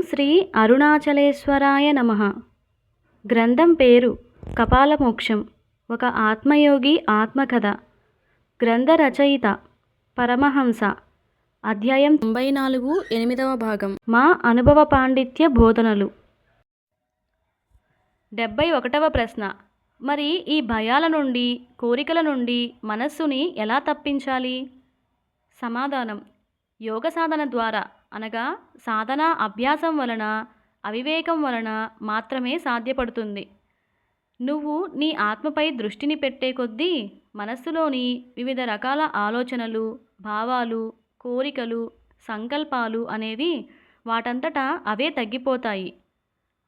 శ్రీ అరుణాచలేశ్వరాయ నమః. గ్రంథం పేరు కపాలమోక్షం. ఒక ఆత్మయోగి ఆత్మకథ. గ్రంథ రచయిత పరమహంస. అధ్యాయం 94, 8వ భాగం. మా అనుభవ పాండిత్య బోధనలు. 71వ ప్రశ్న. మరి ఈ భయాల నుండి, కోరికల నుండి మనస్సుని ఎలా తప్పించాలి? సమాధానం: యోగ సాధన ద్వారా, అనగా సాధనా అభ్యాసం వలన, అవివేకం వలన మాత్రమే సాధ్యపడుతుంది. నువ్వు నీ ఆత్మపై దృష్టిని పెట్టే కొద్దీ మనస్సులోని వివిధ రకాల ఆలోచనలు, భావాలు, కోరికలు, సంకల్పాలు అనేవి వాటంతటా అవే తగ్గిపోతాయి.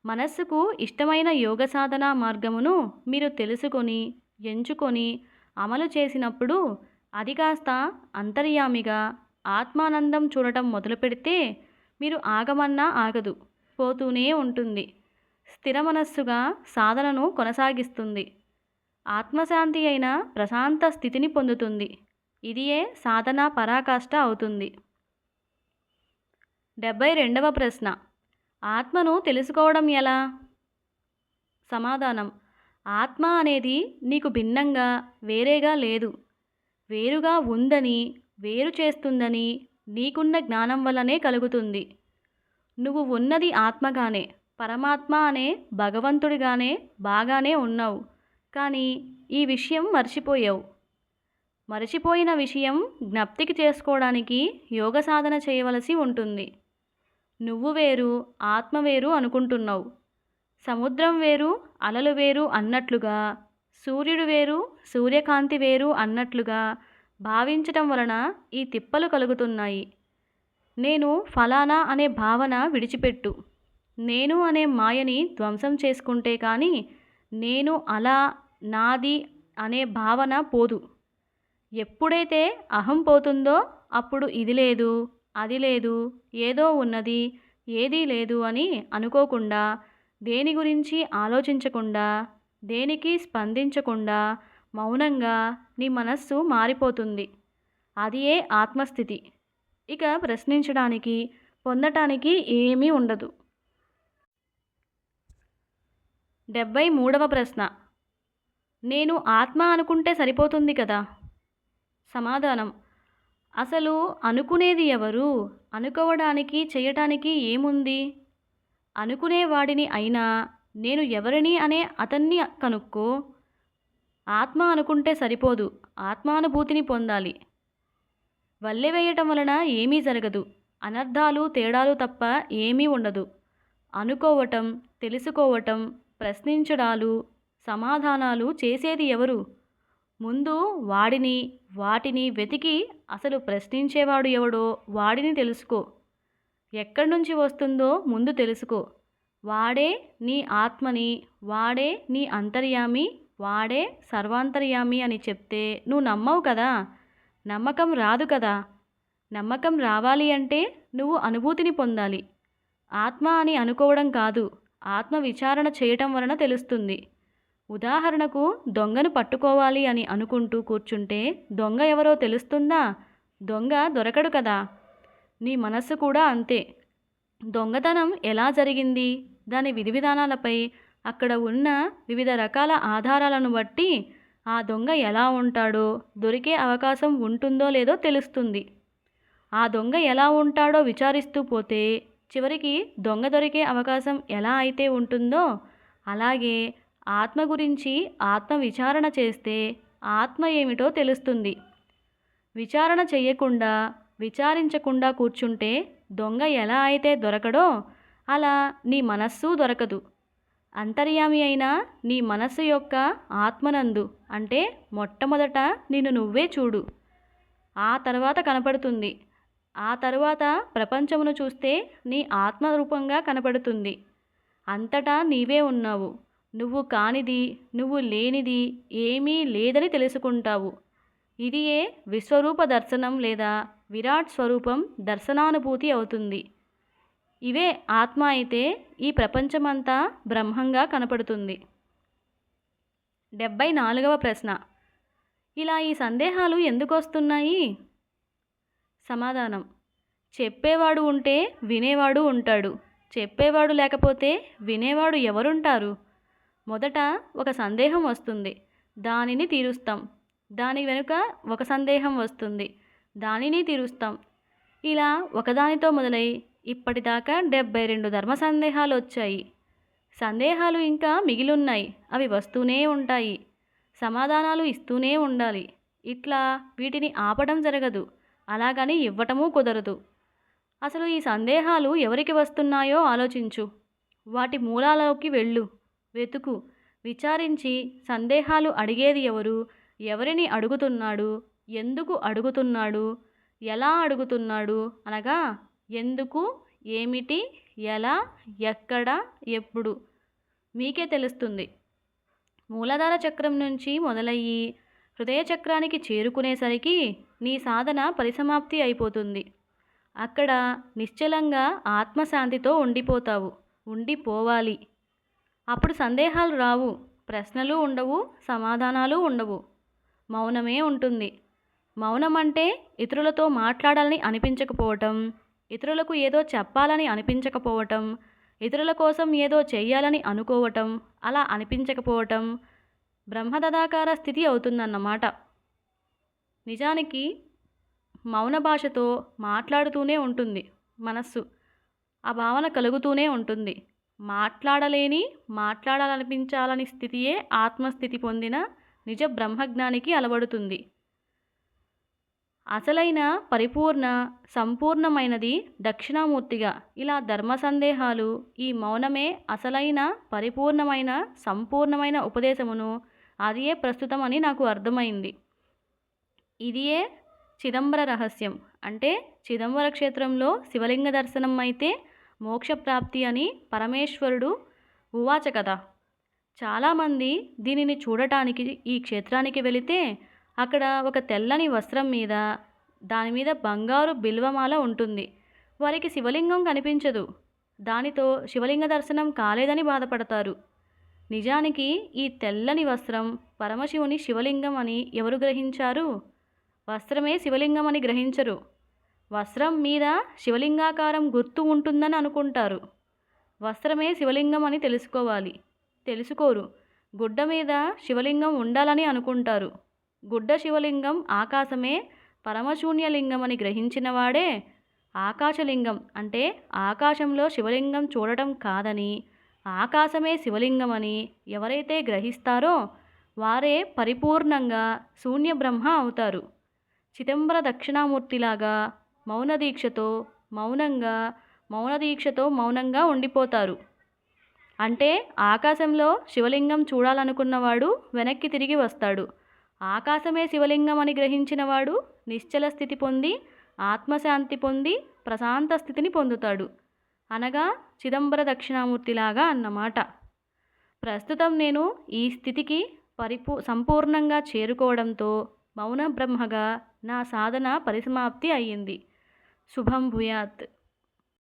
మనస్సుకు ఇష్టమైన యోగ సాధనా మార్గమును మీరు తెలుసుకొని, ఎంచుకొని అమలు చేసినప్పుడు అది కాస్త అంతర్యామిగా ఆత్మానందం చూడటం మొదలుపెడితే మీరు ఆగమన్నా ఆగదు, పోతూనే ఉంటుంది. స్థిర మనస్సుగా సాధనను కొనసాగిస్తుంది. ఆత్మశాంతి అయిన ప్రశాంత స్థితిని పొందుతుంది. ఇదియే సాధనా పరాకాష్ఠ అవుతుంది. 72వ ప్రశ్న. ఆత్మను తెలుసుకోవడం ఎలా? సమాధానం: ఆత్మ అనేది నీకు భిన్నంగా, వేరేగా లేదు. వేరుగా ఉందని, వేరు చేస్తుందని నీకున్న జ్ఞానం వల్లనే కలుగుతుంది. నువ్వు ఉన్నది ఆత్మగానే, పరమాత్మ అనే భగవంతుడిగానే బాగానే ఉన్నావు. కానీ ఈ విషయం మర్చిపోయావు. మరచిపోయిన విషయం జ్ఞప్తికి చేసుకోవడానికి యోగ సాధన చేయవలసి ఉంటుంది. నువ్వు వేరు, ఆత్మ వేరు అనుకుంటున్నావు. సముద్రం వేరు, అలలు వేరు అన్నట్లుగా, సూర్యుడు వేరు, సూర్యకాంతి వేరు అన్నట్లుగా భావించటం వలన ఈ తిప్పలు కలుగుతున్నాయి. నేను ఫలానా అనే భావన విడిచిపెట్టు. నేను అనే మాయని ధ్వంసం చేసుకుంటే కానీ నేను అలా, నాది అనే భావన పోదు. ఎప్పుడైతే అహం పోతుందో అప్పుడు ఇది లేదు, అది లేదు, ఏదో ఉన్నది, ఏదీ లేదు అని అనుకోకుండా, దేని గురించి ఆలోచించకుండా, దేనికి స్పందించకుండా మౌనంగా నీ మనస్సు మారిపోతుంది. అది ఏ ఆత్మస్థితి. ఇక ప్రశ్నించడానికి, పొందటానికి ఏమీ ఉండదు. 73వ ప్రశ్న. నేను ఆత్మ అనుకుంటే సరిపోతుంది కదా? సమాధానం: అసలు అనుకునేది ఎవరు? అనుకోవడానికి, చేయటానికి ఏముంది? అనుకునేవాడిని అయినా నేను ఎవరిని అనే అతన్ని కనుక్కో. ఆత్మ అనుకుంటే సరిపోదు, ఆత్మానుభూతిని పొందాలి. వల్లె వేయటం వలన ఏమీ జరగదు. అనర్థాలు, తేడాలు తప్ప ఏమీ ఉండదు. అనుకోవటం, తెలుసుకోవటం, ప్రశ్నించడాలు, సమాధానాలు చేసేది ఎవరు? ముందు వాడిని, వాటిని వెతికి అసలు ప్రశ్నించేవాడు ఎవడో వాడిని తెలుసుకో. ఎక్కడి నుంచి వస్తుందో ముందు తెలుసుకో. వాడే నీ ఆత్మని, వాడే నీ అంతర్యామి, వాడే సర్వాంతర్యామి అని చెప్తే నువ్వు నమ్మవు కదా. నమ్మకం రాదు కదా. నమ్మకం రావాలి అంటే నువ్వు అనుభూతిని పొందాలి. ఆత్మ అని అనుకోవడం కాదు, ఆత్మ విచారణ చేయటం వలన తెలుస్తుంది. ఉదాహరణకు, దొంగను పట్టుకోవాలి అని అనుకుంటూ కూర్చుంటే దొంగ ఎవరో తెలుస్తుందా? దొంగ దొరకడు కదా. నీ మనస్సు కూడా అంతే. దొంగతనం ఎలా జరిగింది, దాని విధి విధానాలపై, అక్కడ ఉన్న వివిధ రకాల ఆధారాలను బట్టి ఆ దొంగ ఎలా ఉంటాడో, దొరికే అవకాశం ఉంటుందో లేదో తెలుస్తుంది. ఆ దొంగ ఎలా ఉంటాడో విచారిస్తూ పోతే చివరికి దొంగ దొరికే అవకాశం ఎలా అయితే ఉంటుందో, అలాగే ఆత్మ గురించి ఆత్మ విచారణ చేస్తే ఆత్మ ఏమిటో తెలుస్తుంది. విచారణ చెయ్యకుండా, విచారించకుండా కూర్చుంటే దొంగ ఎలా అయితే దొరకడో అలా నీ మనస్సు దొరకదు. అంతర్యామి అయిన నీ మనస్సు యొక్క ఆత్మనందు, అంటే మొట్టమొదట నిన్ను నువ్వే చూడు. ఆ తర్వాత కనపడుతుంది. ఆ తరువాత ప్రపంచమును చూస్తే నీ ఆత్మరూపంగా కనపడుతుంది. అంతటా నీవే ఉన్నావు. నువ్వు కానిది, నువ్వు లేనిది ఏమీ లేదని తెలుసుకుంటావు. ఇదియే విశ్వరూప దర్శనం లేదా విరాట్ స్వరూపం దర్శనానుభూతి అవుతుంది. ఇవే ఆత్మ అయితే ఈ ప్రపంచమంతా బ్రహ్మంగా కనపడుతుంది. 74వ ప్రశ్న. ఇలా ఈ సందేహాలు ఎందుకు వస్తున్నాయి? సమాధానం: చెప్పేవాడు ఉంటే వినేవాడు ఉంటాడు, చెప్పేవాడు లేకపోతే వినేవాడు ఎవరుంటారు? మొదట ఒక సందేహం వస్తుంది, దానిని తీరుస్తాం. దాని వెనుక ఒక సందేహం వస్తుంది, దానిని తీరుస్తాం. ఇలా ఒకదానితో మొదలై ఇప్పటిదాకా 72 ధర్మ సందేహాలు వచ్చాయి. సందేహాలు ఇంకా మిగిలున్నాయి, అవి వస్తూనే ఉంటాయి. సమాధానాలు ఇస్తూనే ఉండాలి. ఇట్లా వీటిని ఆపడం జరగదు, అలాగని ఇవ్వటమూ కుదరదు. అసలు ఈ సందేహాలు ఎవరికి వస్తున్నాయో ఆలోచించు. వాటి మూలాలోకి వెళ్ళు, వెతుకు, విచారించి సందేహాలు అడిగేది ఎవరు, ఎవరిని అడుగుతున్నాడు, ఎందుకు అడుగుతున్నాడు, ఎలా అడుగుతున్నాడు అనగా ఎందుకు, ఏమిటి, ఎలా, ఎక్కడ, ఎప్పుడు మీకే తెలుస్తుంది. మూలాధార చక్రం నుంచి మొదలయ్యి హృదయ చక్రానికి చేరుకునేసరికి నీ సాధన పరిసమాప్తి అయిపోతుంది. అక్కడ నిశ్చలంగా ఆత్మశాంతితో ఉండిపోతావు, ఉండిపోవాలి. అప్పుడు సందేహాలు రావు, ప్రశ్నలు ఉండవు, సమాధానాలు ఉండవు. మౌనమే ఉంటుంది. మౌనం అంటే ఇతరులతో మాట్లాడాలని అనిపించకపోవటం, ఇతరులకు ఏదో చెప్పాలని అనిపించకపోవటం, ఇతరుల కోసం ఏదో చెయ్యాలని అనుకోవటం, అలా అనిపించకపోవటం బ్రహ్మతదాకార స్థితి అవుతుందన్నమాట. నిజానికి మౌన భాషతో మాట్లాడుతూనే ఉంటుంది మనస్సు. ఆ భావన కలుగుతూనే ఉంటుంది. మాట్లాడాలనిపించాలని స్థితియే ఆత్మస్థితి పొందిన నిజ బ్రహ్మజ్ఞానికి అలవడుతుంది. అసలైన పరిపూర్ణ సంపూర్ణమైనది దక్షిణామూర్తిగా. ఇలా ధర్మ సందేహాలు, ఈ మౌనమే అసలైన పరిపూర్ణమైన సంపూర్ణమైన ఉపదేశమును అదియే ప్రస్తుతం అని నాకు అర్థమైంది. ఇదియే చిదంబర రహస్యం. అంటే చిదంబర క్షేత్రంలో శివలింగ దర్శనం అయితే మోక్షప్రాప్తి అని పరమేశ్వరుడు ఉవాచ కదా. చాలామంది దీనిని చూడటానికి ఈ క్షేత్రానికి వెళితే అక్కడ ఒక తెల్లని వస్త్రం మీద, దాని మీద బంగారు బిల్వమాల ఉంటుంది. వారికి శివలింగం కనిపించదు. దానితో శివలింగ దర్శనం కాలేదని బాధపడతారు. నిజానికి ఈ తెల్లని వస్త్రం పరమశివుని శివలింగం అని ఎవరు గ్రహించారు? వస్త్రమే శివలింగం అని గ్రహించరు. వస్త్రం మీద శివలింగాకారం గుర్తు ఉంటుందని అనుకుంటారు. వస్త్రమే శివలింగం అని తెలుసుకోరు. గుడ్డ మీద శివలింగం ఉండాలని అనుకుంటారు. గుడ్డ శివలింగం ఆకాశమే పరమశూన్యలింగం అని గ్రహించిన వాడే ఆకాశలింగం అంటే ఆకాశంలో శివలింగం చూడటం కాదని, ఆకాశమే శివలింగమని ఎవరైతే గ్రహిస్తారో వారే పరిపూర్ణంగా శూన్య బ్రహ్మ అవుతారు. చిదంబర దక్షిణామూర్తిలాగా మౌనంగా ఉండిపోతారు. అంటే ఆకాశంలో శివలింగం చూడాలనుకున్నవాడు వెనక్కి తిరిగి వస్తాడు. ఆకాశమే శివలింగం అని గ్రహించినవాడు నిశ్చల స్థితి పొంది, ఆత్మశాంతి పొంది, ప్రశాంత స్థితిని పొందుతాడు. అనగా చిదంబర దక్షిణామూర్తిలాగా అన్నమాట. ప్రస్తుతం నేను ఈ స్థితికి సంపూర్ణంగా చేరుకోవడంతో మౌన బ్రహ్మగా నా సాధన పరిసమాప్తి అయ్యింది. శుభం భూయాత్.